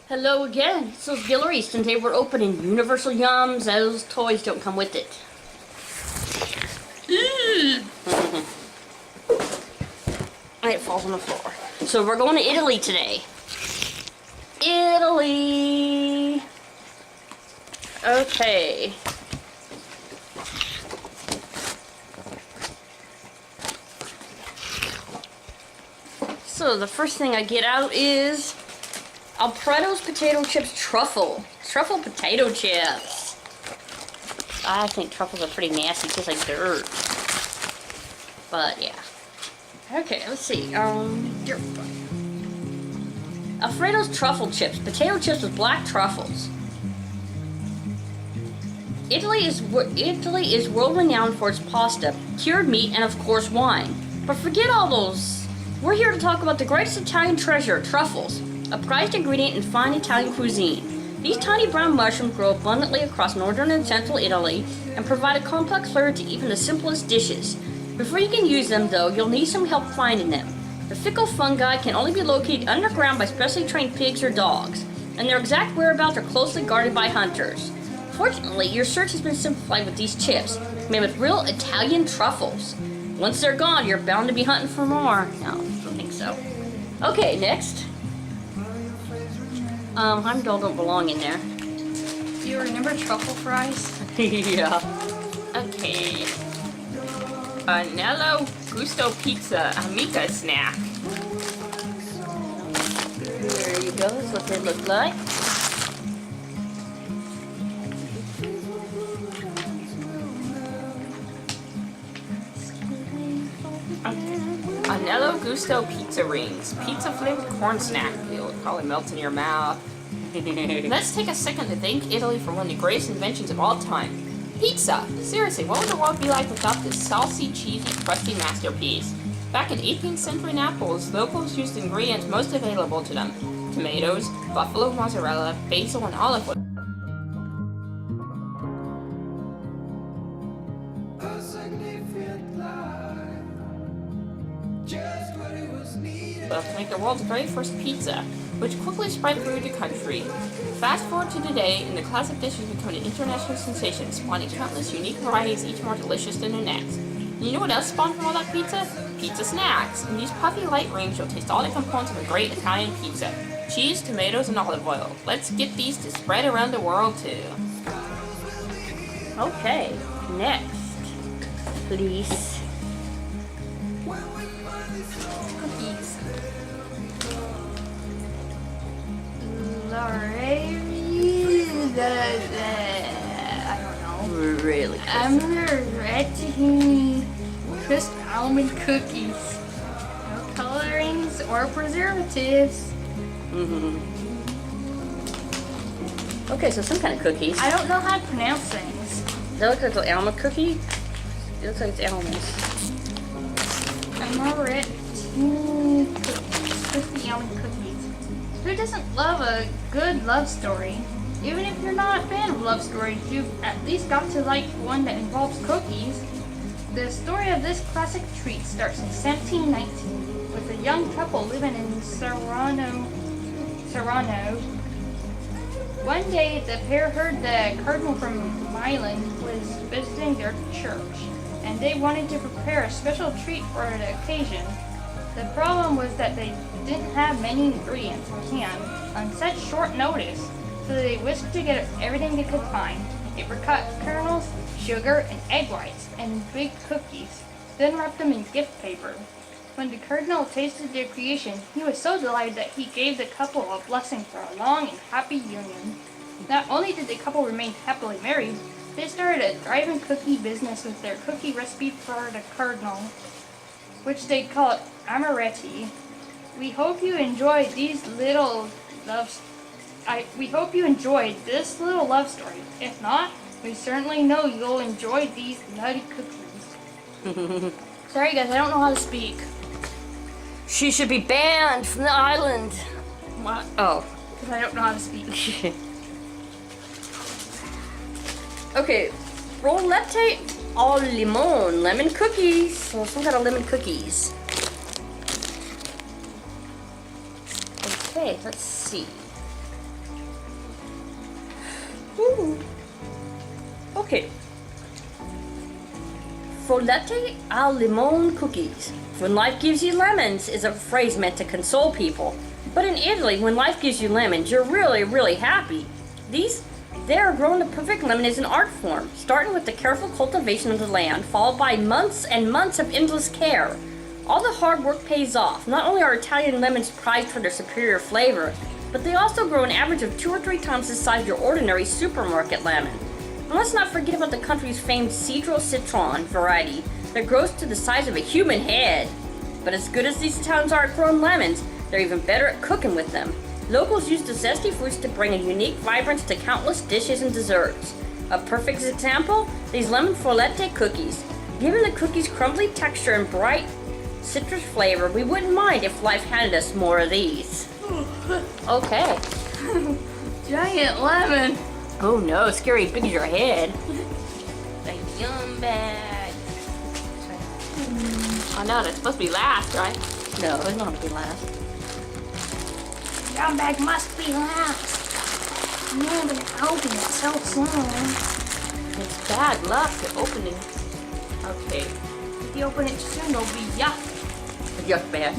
Hello again, it's those Guillories. Today we're opening Universal Yums. Those toys don't come with it. And it falls on the floor. So we're going to Italy today. Italy! Okay. So the first thing I get out is Alfredo's potato chips truffle potato chips. I think truffles are pretty nasty, taste like dirt. But yeah. Okay, let's see. Alfredo's truffle chips, potato chips with black truffles. Italy is world renowned for its pasta, cured meat, and of course wine. But forget all those. We're here to talk about the greatest Italian treasure, truffles. A prized ingredient in fine Italian cuisine. These tiny brown mushrooms grow abundantly across northern and central Italy and provide a complex flavor to even the simplest dishes. Before you can use them, though, you'll need some help finding them. The fickle fungi can only be located underground by specially trained pigs or dogs, and their exact whereabouts are closely guarded by hunters. Fortunately, your search has been simplified with these chips, made with real Italian truffles. Once they're gone, you're bound to be hunting for more. No, I don't think so. Okay, next. Heimdall don't belong in there. Do you remember truffle fries? Yeah. Okay. Anello Gusto Pizza Amica snack. There you go, that's what they look like. Anello Gusto Pizza Rings. Pizza flavored corn snack. It'll probably melt in your mouth. Let's take a second to thank Italy for one of the greatest inventions of all time. Pizza! Seriously, what would the world be like without this saucy, cheesy, crusty masterpiece? Back in 18th century Naples, locals used the ingredients most available to them. Tomatoes, buffalo mozzarella, basil, and olive oil. To make the world's very first pizza, which quickly spread through the country. Fast forward to today, and the classic dish has become an international sensation, spawning countless unique varieties, each more delicious than the next. And you know what else spawned from all that pizza? Pizza snacks. In these puffy light rings, you'll taste all the components of a great Italian pizza. Cheese, tomatoes, and olive oil. Let's get these to spread around the world too. Okay, next, please. Cookies. I don't know. Really? Amaretti crisp almond cookies. No colorings or preservatives. Okay, so some kind of cookies. I don't know how to pronounce things. Does that look like an almond cookie? It looks like it's almonds. Amaretti cookies. Crispy almond cookies. Who doesn't love a good love story? Even if you're not a fan of love stories, you've at least got to like one that involves cookies. The story of this classic treat starts in 1719 with a young couple living in Serrano. One day, the pair heard the cardinal from Milan was visiting their church, and they wanted to prepare a special treat for the occasion. The problem was that they didn't have many ingredients on hand on such short notice, so they whisked together everything they could find: apricot kernels, sugar, and egg whites, and big cookies, then wrapped them in gift paper. When the cardinal tasted their creation, he was so delighted that he gave the couple a blessing for a long and happy union. Not only did the couple remain happily married, they started a thriving cookie business with their cookie recipe for the cardinal, which they called Amaretti. We hope you enjoyed this little love story. If not, we certainly know you'll enjoy these nutty cookies. Sorry guys, I don't know how to speak. She should be banned from the island. What? Oh. Because I don't know how to speak. Okay, rollette au limon, lemon cookies. So some kind of lemon cookies. Okay, let's see. Ooh. Okay. Folette au limon cookies. When life gives you lemons is a phrase meant to console people. But in Italy, when life gives you lemons, you're really, really happy. They are grown the perfect lemon is an art form, starting with the careful cultivation of the land, followed by months and months of endless care. All the hard work pays off. Not only are Italian lemons prized for their superior flavor, but they also grow an average of 2 or 3 times the size of your ordinary supermarket lemon. And let's not forget about the country's famed Cedro Citron variety that grows to the size of a human head. But as good as these Italians are at growing lemons, they're even better at cooking with them. Locals use the zesty fruits to bring a unique vibrance to countless dishes and desserts. A perfect example, these lemon folette cookies. Given the cookies' crumbly texture and bright citrus flavor, we wouldn't mind if life handed us more of these. Okay. Giant lemon. Oh no, scary big as your head. The yum bag. Oh no, that's supposed to be last, right? No, it's not gonna be last. Yum bag must be last. I'm not gonna open it so soon. It's bad luck to opening. Okay. If you open it soon, it'll be yuck. Yuck bag.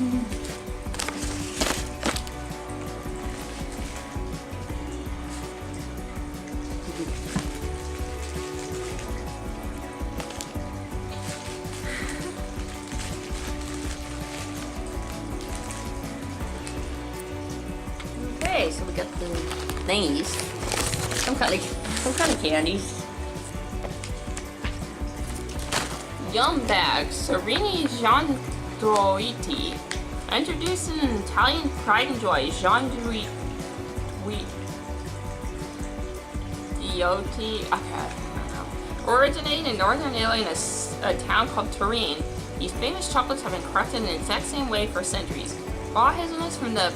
Okay, so we got the thingies. Some kind of candies. Yum bag, Serini Giandroiti. Introducing Italian pride and joy, Giandroiti. Okay, I don't know. Originating in northern Italy in a town called Turin, these famous chocolates have been crafted in the exact same way for centuries. Raw hazelnuts from the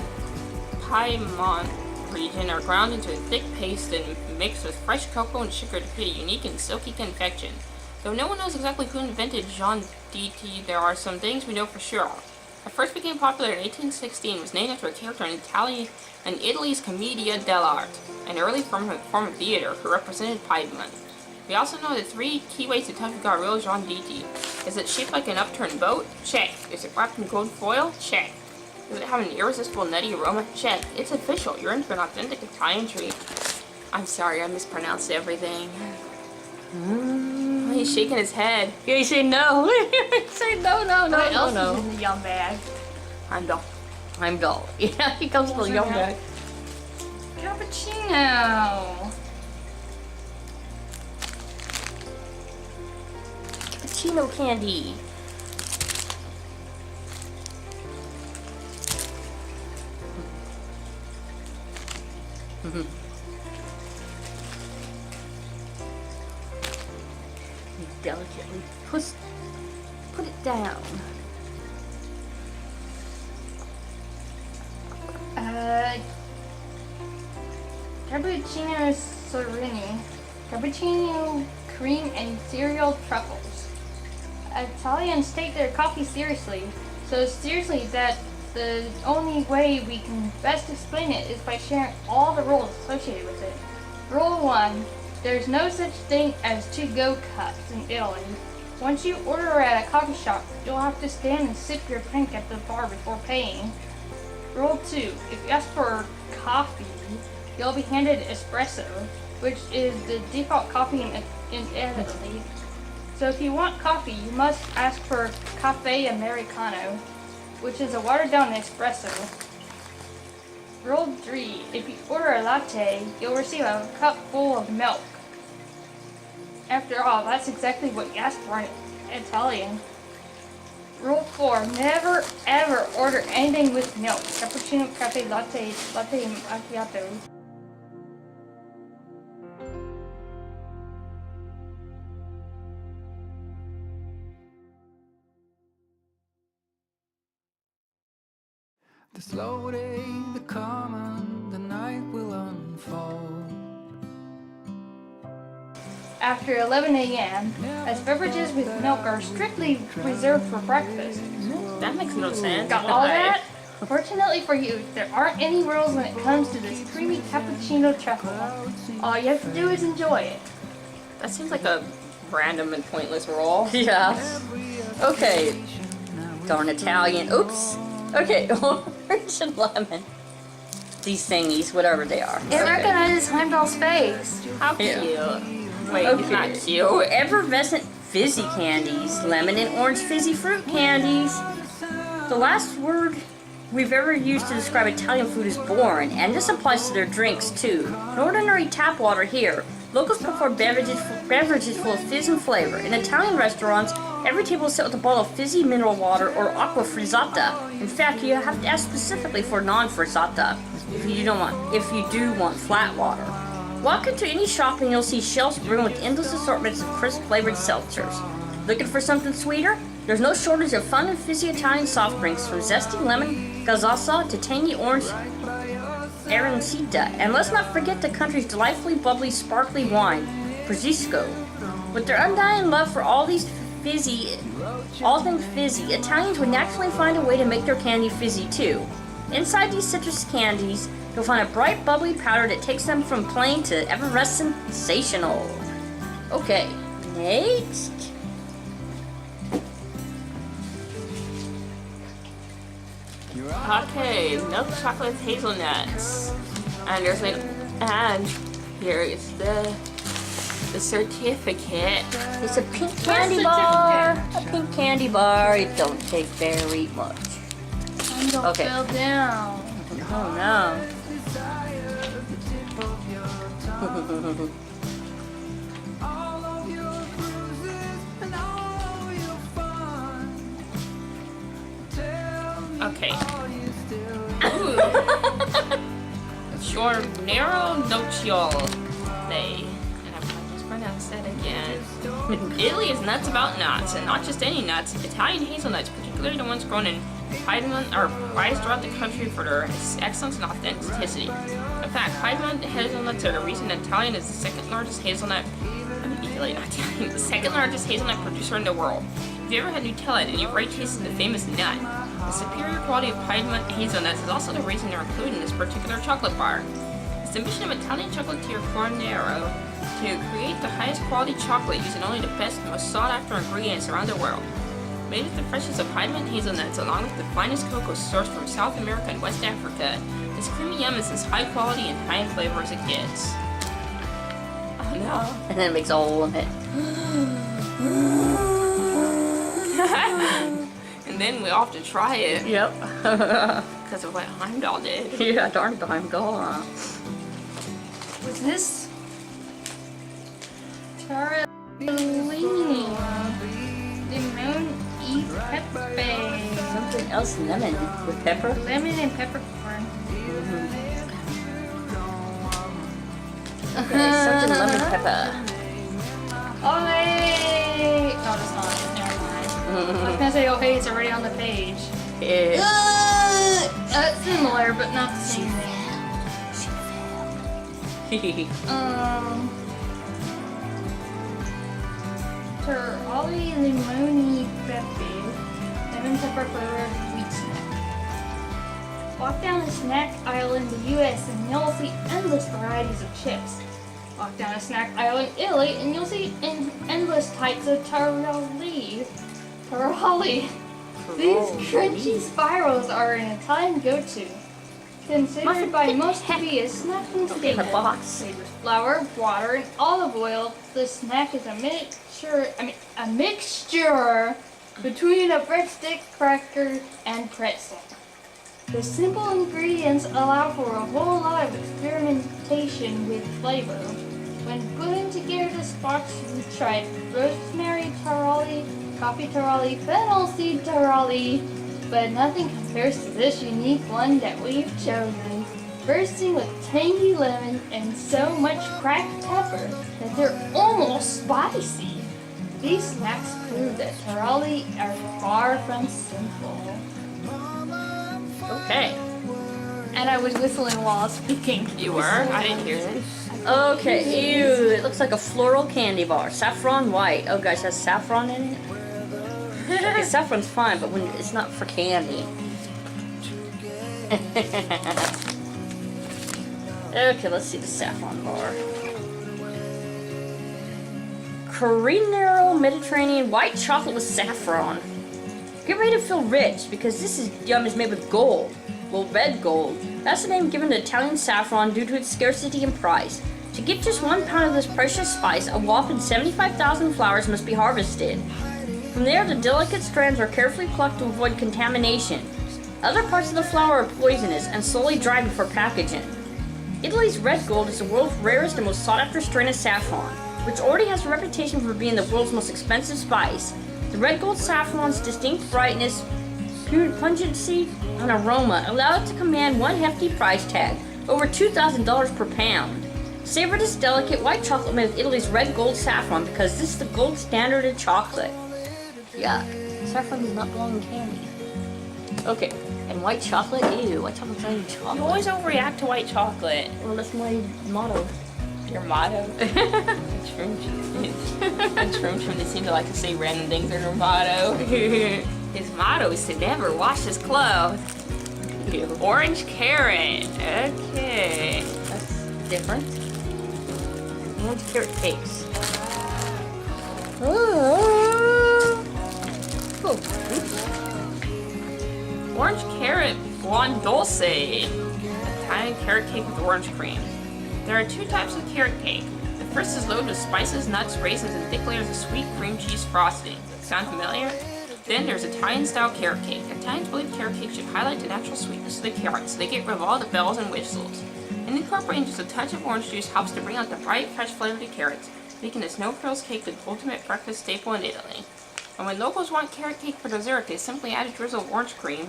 Piedmont region are ground into a thick paste and mixed with fresh cocoa and sugar to create a unique and silky confection. Though no one knows exactly who invented Gianditti, there are some things we know for sure. It first became popular in 1816 and was named after a character in Italy's Commedia dell'arte, an early form of theater who represented Piedmont. We also know the 3 key ways to tell if you got a real Gianditti. Is it shaped like an upturned boat? Check. Is it wrapped in gold foil? Check. Does it have an irresistible nutty aroma? Check. It's official. You're in for an authentic Italian treat. I'm sorry, I mispronounced everything. He's shaking his head. Yeah, you say no. You say no. What else is in the yum bag? I'm dull. I'm dull. Yeah, he comes with a yum bag. Cappuccino. Cappuccino candy. Delicately put it down. Cappuccino Serini. Cappuccino cream and cereal truffles. Italians take their coffee seriously, so seriously that the only way we can best explain it is by sharing all the rules associated with it. Rule 1. There's no such thing as to-go cups in Italy. Once you order at a coffee shop, you'll have to stand and sip your drink at the bar before paying. Rule 2. If you ask for coffee, you'll be handed espresso, which is the default coffee in Italy. So if you want coffee, you must ask for cafe americano, which is a watered-down espresso. Rule 3. If you order a latte, you'll receive a cup full of milk. After all, that's exactly what you asked for in Italian. Rule 4. Never ever order anything with milk. Cappuccino, cafe, latte macchiato. The slow day, the calm, and the night will unfold. After 11 a.m., as beverages with milk are strictly reserved for breakfast. That makes no sense. Got all Why? that? Fortunately for you, there aren't any rules when it comes to this creamy cappuccino truffle. All you have to do is enjoy it. That seems like a random and pointless rule. Yeah. Okay. Darn Italian. Oops. Okay, orange and lemon. These thingies, whatever they are. It recognizes Heimdall's face. How cute. Yeah. Wait, Okay. it's not cute. Effervescent fizzy candies. Lemon and orange fizzy fruit candies. The last word we've ever used to describe Italian food is boring, and this applies to their drinks too. No ordinary tap water here. Locals prefer beverages full of fizz and flavor. In Italian restaurants, every table is set with a bottle of fizzy mineral water or acqua frizzata. In fact, you have to ask specifically for non-frizzata if you do want flat water. Walk into any shop and you'll see shelves brimming with endless assortments of crisp flavored seltzers. Looking for something sweeter? There's no shortage of fun and fizzy Italian soft drinks, from zesty lemon gazzosa to tangy orange arancita. And let's not forget the country's delightfully bubbly, sparkly wine, Prosecco. With their undying love for all things fizzy, Italians would naturally find a way to make their candy fizzy too. Inside these citrus candies, you'll find a bright, bubbly powder that takes them from plain to effervescent sensational. Okay, next. Okay, milk chocolate hazelnuts. And there's here is the certificate. It's a pink candy bar. A pink candy bar. It don't take very much. Heimdall Okay. fell down. Oh no. Okay. Ooh. Giornero nocciole. And I'm gonna just pronounce that again. Italy is nuts about nuts, and not just any nuts. Italian hazelnuts, particularly the ones grown in Piedmont, are prized throughout the country for their excellence and authenticity. In fact, Piedmont hazelnuts are the reason Italian is the second largest hazelnut. The second largest hazelnut producer in the world. If you ever had Nutella, then you've already tasted the famous nut. The superior quality of Piedmont hazelnuts is also the reason they're included in this particular chocolate bar. It's the mission of Italian chocolatier Fornero to create the highest quality chocolate using only the best, most sought-after ingredients around the world. Made with the freshness of Piedmont hazelnuts along with the finest cocoa sourced from South America and West Africa, this creamy yum is as high quality and high in flavor as it gets. Oh no. And then it makes all of it. And then we all have to try it Yep. because of what Heimdall did. Yeah, darn it, I'm gone. Was this Tarellini? Limon e pepe. Something else lemon with pepper. Lemon and peppercorn. Okay, something lemon pepper. Oh wait! No, that's not. Never mind. I was gonna say, oh hey, it's already on the page. Yeah. Similar, but not the same thing. Terali limoni pepe, lemon pepper flavored wheat snack. Walk down the snack aisle in the U.S. and you'll see endless varieties of chips. Walk down a snack aisle in Italy and you'll see endless types of tarali. These crunchy spirals are an Italian go-to. Considered by most to be a snacking Okay, my staple. box. Made with flour, water, and olive oil, the snack is a mixture between a breadstick, cracker, and pretzel. The simple ingredients allow for a whole lot of experimentation with flavor. When putting together this box, we tried rosemary tarali, coffee tarali, fennel seed tarali, but nothing compares to this unique one that we've chosen. Bursting with tangy lemon and so much cracked pepper that they're almost spicy. These snacks prove that tarali are far from simple. Okay. And I was whistling while speaking. You were? I didn't hear it. Okay, ew, it looks like a floral candy bar. Saffron white. Oh gosh, has saffron in it? Okay, saffron's fine, but when it's not for candy. Okay, let's see the saffron bar. Corinero Mediterranean white chocolate with saffron. Get ready to feel rich because this yum is made with gold. Well, red gold. That's the name given to Italian saffron due to its scarcity and price. To get just 1 pound of this precious spice, a whopping 75,000 flowers must be harvested. From there, the delicate strands are carefully plucked to avoid contamination. Other parts of the flower are poisonous and slowly dried before packaging. Italy's red gold is the world's rarest and most sought-after strain of saffron, which already has a reputation for being the world's most expensive spice. The red gold saffron's distinct brightness, pungency, and aroma allow it to command one hefty price tag, over $2,000 per pound. Savor this delicate white chocolate made with Italy's red gold saffron because this is the gold standard of chocolate. Yuck. Saffron does not belong in candy. Okay, and white chocolate? Ew, white chocolate's not even chocolate. You always overreact to white chocolate. Well, that's my motto. Your motto? It's from they seem to like to say random things in their motto. His motto is to never wash his clothes. Ew. Orange carrot. Okay. That's different. Orange carrot cakes. Oh. Orange carrot blonde dulce. Italian carrot cake with orange cream. There are 2 types of carrot cake. The first is loaded with spices, nuts, raisins, and thick layers of sweet cream cheese frosting. Sound familiar? Then there's Italian-style carrot cake. Italians believe carrot cake should highlight the natural sweetness of the carrots, so they get rid of all the bells and whistles. And incorporating just a touch of orange juice helps to bring out the bright, fresh flavor of the carrots, making this no-frills cake the ultimate breakfast staple in Italy. And when locals want carrot cake for dessert, they simply add a drizzle of orange cream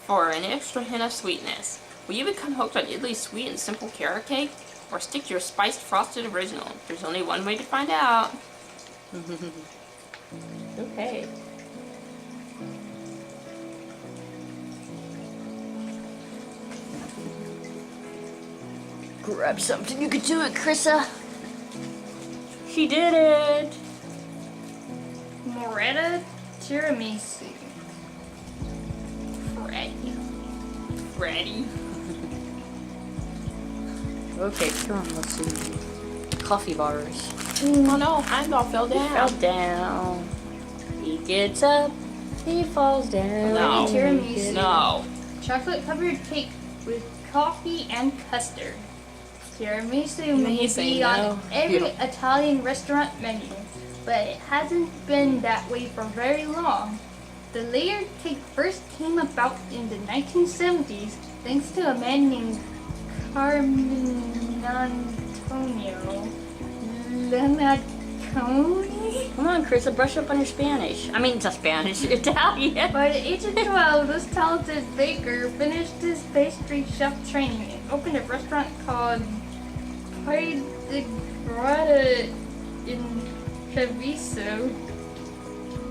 for an extra hint of sweetness. Will you become hooked on Italy's sweet and simple carrot cake? Or stick to your spiced frosted original? There's only one way to find out. Okay. Grab something. You can do it, Krissa. She did it. Moretta tiramisu. Ready? Okay, come on, let's see. Coffee bars. Oh no, Heimdall fell down. Fell down. He gets up. He falls down. No. Tiramisu. No. Chocolate covered cake with coffee and custard. Tiramisu may Amazing, be no. on every Beautiful. Italian restaurant menu, but it hasn't been that way for very long. The layered cake first came about in the 1970s thanks to a man named Carmen Antonio Lenacconi. Come on, Krissa, brush up on your Spanish. I mean, it's not Spanish, Italian. By the age of 12, this talented baker finished his pastry chef training and opened a restaurant called Pie de Grata in Treviso.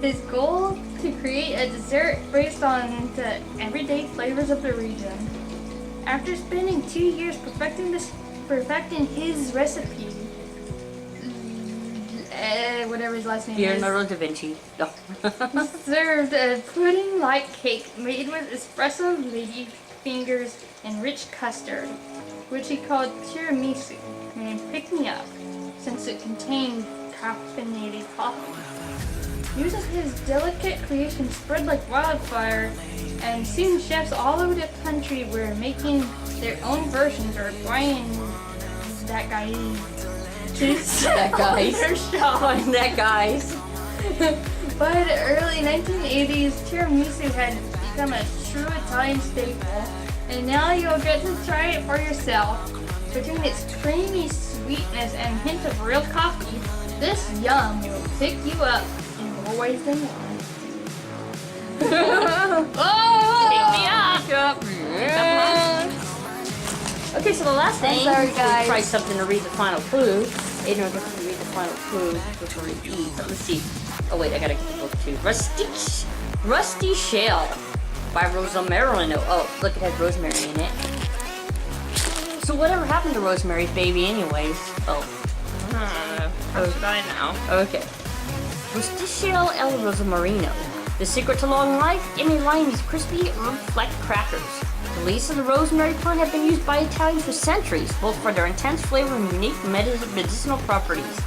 His goal to create a dessert based on the everyday flavors of the region. After spending 2 years perfecting his recipe, whatever his last name is, Leonardo da Vinci. No. served a pudding-like cake made with espresso lady fingers and rich custard, which he called tiramisu, meaning pick me up, since it contained caffeinated coffee. News of his delicate creation spread like wildfire, and soon chefs all over the country were making their own versions or buying that guy. That guy's. Their shop. Find that guy's. By the early 1980s, tiramisu had become a true Italian staple, and now you'll get to try it for yourself. Between its creamy sweetness and hint of real coffee, this yum will pick you up in more ways than one. Pick me up. Okay, so the last thing, sorry, we guys. tried something to read the final clue. Aiden gets to read the final clue before we eat. But let's see. Oh wait, I gotta get the book too. Rusty Shell by Rosa Marino. Oh, look, it has rosemary in it. So whatever happened to Rosemary's Baby anyways? Oh, How should I know? okay. Rusticcio el Rosamarino. The secret to long life? It may lie in these crispy herb-flecked crackers. The leaves of the rosemary plant have been used by Italians for centuries, both for their intense flavor and unique medicinal properties.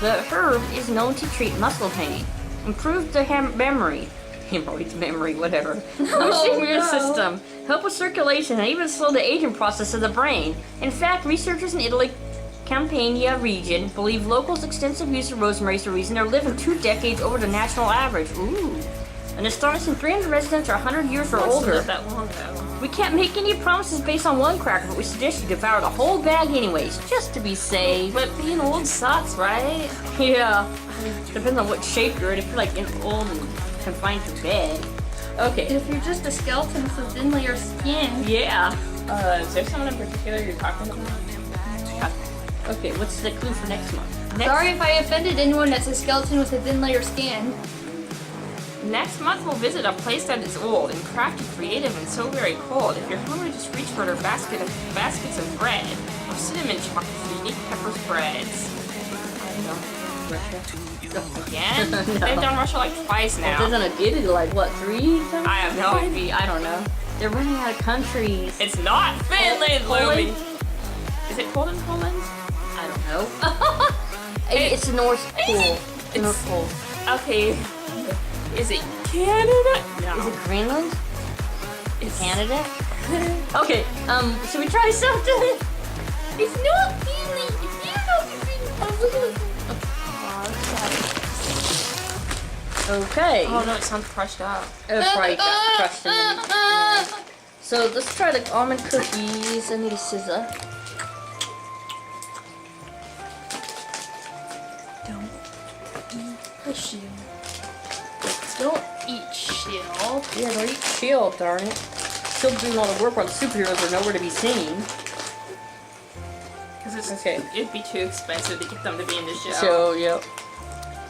The herb is known to treat muscle pain, improve the memory, hemorrhoids, memory, whatever, boost the immune system, help with circulation, and even slow the aging process of the brain. In fact, researchers in Italy, Campania region, believe locals' extensive use of rosemary is the reason they're living 2 decades over the national average. Ooh. An astonishing 300 residents are 100 years or older. That long ago. We can't make any promises based on one cracker, but we suggest you devour the whole bag anyways, just to be safe. But being old sucks, right? Yeah. Depends on what shape you're in. If you're like old and confined to bed. Okay. If you're just a skeleton with a thin layer of skin. Yeah. Is there someone in particular you're talking about? Okay, what's the clue for next month? Sorry if I offended anyone that's a skeleton with a thin layer of skin. Next month we'll visit a place that is old and crafty, creative, and so very cold. If you're hungry, just reach for their baskets of bread or cinnamon chocolates, unique pepper spreads. Again? No. They've done Russia like twice now. Well, doesn't it get like what, 3 times? I have no idea. I don't know. They're running out of countries. It's not Finland, Poland? Louie. Is it cold in Poland? I don't know. It's the North Pole. The North Pole. Okay. Is it Canada? No. Is it Greenland? It's Canada? Okay, should we try something? It's not Finland. If you know Okay. Oh no, it sounds crushed up. Probably got crushed in the So let's try the almond cookies. I need a scissor. Don't eat shield. Yeah, don't eat shield, darn it. Still doing all the work while the superheroes are nowhere to be seen. Because Okay. it'd be too expensive to get them to be in the show. So, yep.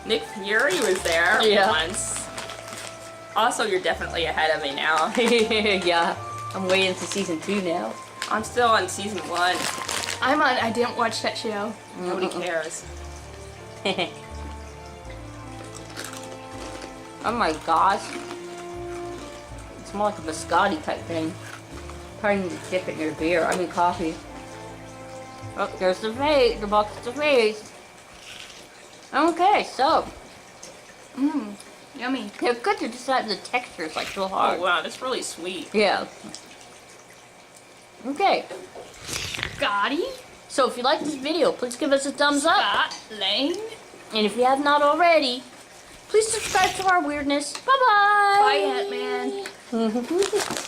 Nick Fury was there Yeah. once. Also, you're definitely ahead of me now. Yeah. I'm waiting to season 2 now. I'm still on season 1. I didn't watch that show. Nobody cares. Oh my gosh. It's more like a biscotti type thing. Probably need to dip it in your beer. I mean coffee. Oh, there's the vase. The box of vase. Okay, so. Yummy. They're good to decide the texture is like so Oh hard. wow, that's really sweet. Yeah. Okay. Scotty? So if you like this video, please give us a thumbs up. Scott Lane? And if you have not already, please subscribe to our weirdness. Bye-bye. Bye, Ant-Man.